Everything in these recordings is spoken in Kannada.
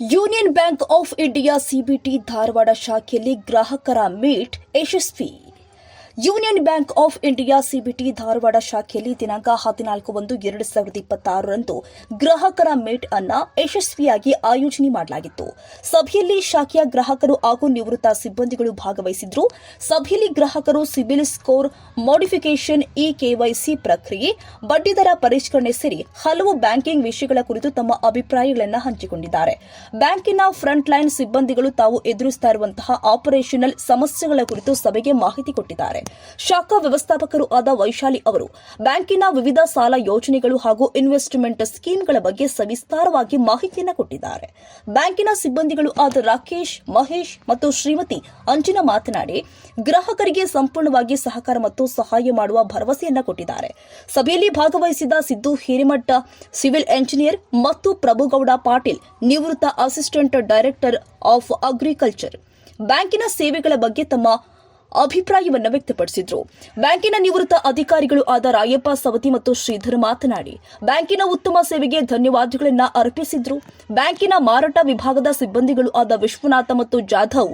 Union Bank of India CBT Dharwad ಶಾಖೆಯಲ್ಲಿ ಗ್ರಾಹಕರ ಮೀಟ್ ಯಶಸ್ವಿ. Union Bank of India CBT Dharwad ಶಾಖೆಯಲ್ಲಿ ದಿನಾಂಕ 14/1/2026 ಗ್ರಾಹಕರ ಮೀಟ್ ಅನ್ನು ಯಶಸ್ವಿಯಾಗಿ ಆಯೋಜನೆ ಮಾಡಲಾಗಿತ್ತು. ಸಭೆಯಲ್ಲಿ ಶಾಖೆಯ ಗ್ರಾಹಕರು ಹಾಗೂ ನಿವೃತ್ತ ಸಿಬ್ಬಂದಿಗಳು ಭಾಗವಹಿಸಿದ್ರು. ಸಭೆಯಲ್ಲಿ ಗ್ರಾಹಕರು ಸಿಬಿಲ್ ಸ್ಕೋರ್ ಮಾಡಿಫಿಕೇಷನ್, ಕೆವೈಸಿ ಪ್ರಕ್ರಿಯೆ, ಬಡ್ಡಿದರ ಪರಿಷ್ಕರಣೆ ಸೇರಿ ಹಲವು ಬ್ಯಾಂಕಿಂಗ್ ವಿಷಯಗಳ ಕುರಿತು ತಮ್ಮ ಅಭಿಪ್ರಾಯಗಳನ್ನು ಹಂಚಿಕೊಂಡಿದ್ದಾರೆ. ಬ್ಯಾಂಕಿನ ಫ್ರಂಟ್ ಲೈನ್ ಸಿಬ್ಬಂದಿಗಳು ತಾವು ಎದುರಿಸುತ್ತಾ ಇರುವಂತಹ ಆಪರೇಷನಲ್ ಸಮಸ್ಯೆಗಳ ಕುರಿತು ಸಭೆಗೆ ಮಾಹಿತಿ ಕೊಟ್ಟಿದ್ದಾರೆ. ಶಾಖಾ ವ್ಯವಸ್ಥಾಪಕರು ಆದ ವೈಶಾಲಿ ಅವರು ಬ್ಯಾಂಕಿನ ವಿವಿಧ ಸಾಲ ಯೋಜನೆಗಳು ಹಾಗೂ ಇನ್ವೆಸ್ಟ್ಮೆಂಟ್ ಸ್ಕೀಮ್ಗಳ ಬಗ್ಗೆ ಸವಿಸ್ತಾರವಾಗಿ ಮಾಹಿತಿಯನ್ನು ಕೊಟ್ಟಿದ್ದಾರೆ. ಬ್ಯಾಂಕಿನ ಸಿಬ್ಬಂದಿಗಳು ಆದ ರಾಕೇಶ್, ಮಹೇಶ್ ಮತ್ತು ಶ್ರೀಮತಿ ಅಂಜಿನ ಮಾತನಾಡಿ ಗ್ರಾಹಕರಿಗೆ ಸಂಪೂರ್ಣವಾಗಿ ಸಹಕಾರ ಮತ್ತು ಸಹಾಯ ಮಾಡುವ ಭರವಸೆಯನ್ನ ಕೊಟ್ಟಿದ್ದಾರೆ. ಸಭೆಯಲ್ಲಿ ಭಾಗವಹಿಸಿದ ಸಿದ್ದು ಹಿರೇಮಠ, ಸಿವಿಲ್ ಎಂಜಿನಿಯರ್, ಮತ್ತು ಪ್ರಭುಗೌಡ ಪಾಟೀಲ್, ನಿವೃತ್ತ ಅಸಿಸ್ಟೆಂಟ್ ಡೈರೆಕ್ಟರ್ ಆಫ್ ಅಗ್ರಿಕಲ್ಚರ್, ಬ್ಯಾಂಕಿನ ಸೇವೆಗಳ ಬಗ್ಗೆ ತಮ್ಮ ಅಭಿಪ್ರಾಯವನ್ನು ವ್ಯಕ್ತಪಡಿಸಿದರು. ಬ್ಯಾಂಕಿನ ನಿವೃತ್ತ ಅಧಿಕಾರಿಗಳು ಆದ ರಾಯಪ್ಪ ಸವತಿ ಮತ್ತು ಶ್ರೀಧರ್ ಮಾತನಾಡಿ ಬ್ಯಾಂಕಿನ ಉತ್ತಮ ಸೇವೆಗೆ ಧನ್ಯವಾದಗಳನ್ನು ಅರ್ಪಿಸಿದ್ರು. ಬ್ಯಾಂಕಿನ ಮಾರಾಟ ವಿಭಾಗದ ಸಿಬ್ಬಂದಿಗಳು ಆದ ವಿಶ್ವನಾಥ ಮತ್ತು ಜಾಧವ್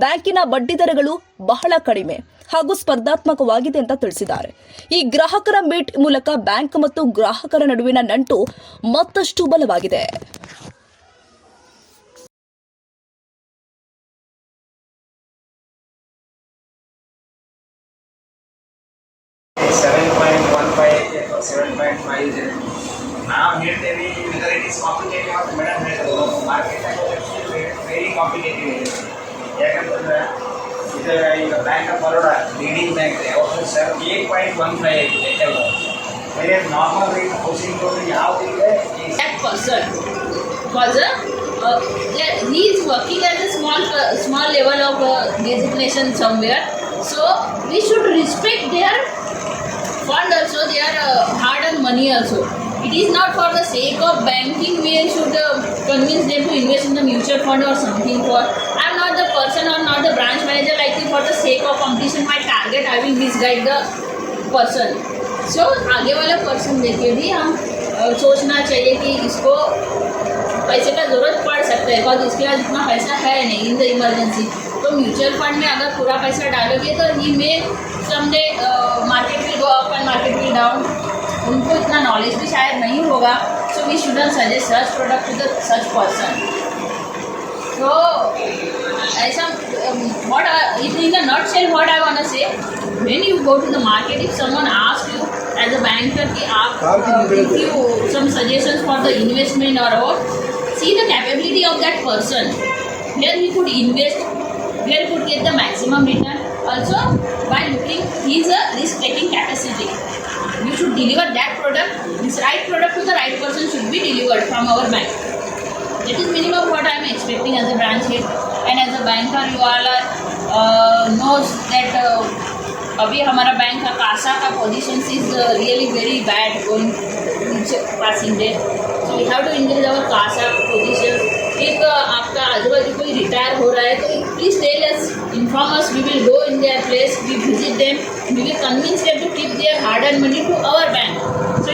ಬ್ಯಾಂಕಿನ ಬಡ್ಡಿದರಗಳು ಬಹಳ ಕಡಿಮೆ ಹಾಗೂ ಸ್ಪರ್ಧಾತ್ಮಕವಾಗಿದೆ ಅಂತ ತಿಳಿಸಿದ್ದಾರೆ. ಈ ಗ್ರಾಹಕರ ಮೀಟ್ ಮೂಲಕ ಬ್ಯಾಂಕ್ ಮತ್ತು ಗ್ರಾಹಕರ ನಡುವಿನ ನಂಟು ಮತ್ತಷ್ಟು ಬಲವಾಗಿದೆ. or 7.50 ನಾವು ಹೇಳ್ತೇವೆ whether it is complicated or madam ಹೇಳ್ತಾರೆ ಮಾರ್ಕೆಟ್ ವೆರಿ ಕಾಂಪಿಟೇಟಿವ್ ಇದೆ. ಯಾಕಂತಂದ್ರೆ ಇದು ಈಗ bank of Baroda leading bank ಇದೆ, ಅವರು ಸರ್ 8.15 ಇದೆ ಎಲ್ಲ. ಬೇರೆ ನಾರ್ಮಲ್ ರೇಟ್ ಹೌಸಿಂಗ್ ಲೋನ್ ಯಾವುದಿದೆ he is working at a small level of designation somewhere, so we should respect their fund also, their hard-earned money also. It is not for the sake of banking we should convince them to invest in the mutual fund or something. For I am not the person or not the branch manager like for the sake of competition my target I will misguide the person. So आगे वाला पर्सन देखे भी हम सोचना चाहिए कि इसको पैसे का ज़रूरत पड़ सकता है, बिकॉज इसके पास इतना पैसा है नहीं इन द इमरजेंसी. तो म्यूचुअल फंड में अगर पूरा पैसा डालोगे तो ही में someday market will go up and market will down. उनको इतना नॉलेज भी शायद नहीं होगा, so we shouldn't suggest such product to the such person. तो ऐसा what in a nutshell what I want to say, when you go to the market, if someone asks you as a banker कि आप give you some suggestions for the investment or what, see the capability of that person, where he could invest, where he could get the maximum return. Also by looking his risk taking capacity, you should deliver that product, this right product to the right person should be delivered from our bank. That is minimum what I am expecting as a branch head, and as a banker you all are knows that अभी हमारा बैंक का कासा का position is really very bad going each passing day, so we have to increase our CASA position. एक आपका आजू बाजू कोई रिटायर हो रहा है तो please tell us, inform us, we will go in their place, we visit them, we will convince them to keep their hard earned money to our bank.